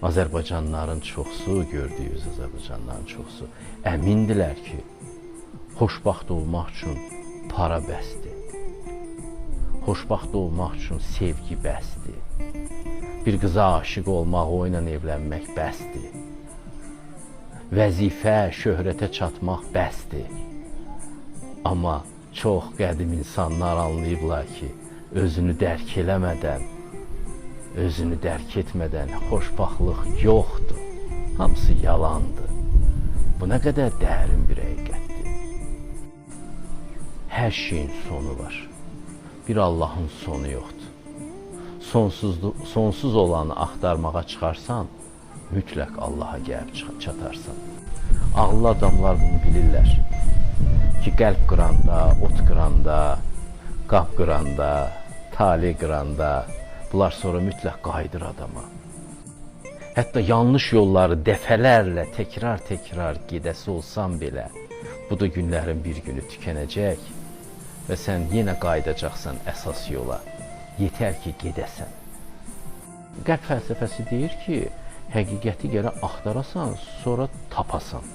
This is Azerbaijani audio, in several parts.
Azərbaycanlıların çoxsu, gördüyünüz Azərbaycanlıların çoxsu əmindilər ki, xoşbaxt olmaq üçün para bəsdir. Xoşbaxt olmaq üçün sevgi bəsdir. Bir qıza aşiq olmaq, o ilə evlənmək bəsdir. Vəzifə, şöhrətə çatmaq bəsdir. Amma çox qədim insanlar anlayıblar ki, özünü dərk eləmədən, özünü dərk etmədən xoşbaxtlıq yoxdur. Hamısı yalandır. Bu nə qədər dərin bir həqiqətdir. Hər şeyin sonu var. Bir Allahın sonu yoxdur. Sonsuz olanı axtarmağa çıxarsan, mütləq Allaha gəlib çatarsan. Ağıllı adamlar bunu bilirlər ki, qəlb qıranda, ot qıranda, qap qıranda, tali qıranda, bunlar sonra mütləq qayıdır adama. Hətta yanlış yolları dəfələrlə təkrar gedəsi olsan belə, bu da günlərin bir günü tükənəcək və sən yenə qayıdacaqsan əsas yola. Yetər ki, gedəsən. Qərb fəlsəfəsi deyir ki, həqiqəti gərək axtarasan, sonra tapasan.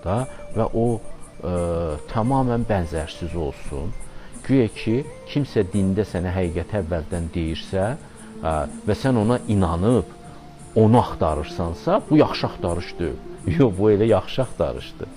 Və o tamamən bənzərsiz olsun. Güya ki, kimsə dində sənə həqiqəti əvvəldən deyirsə və sən ona inanıb, onu axtarırsansa, bu yaxşı axtarış deyil. Yox, bu elə yaxşı axtarışdır.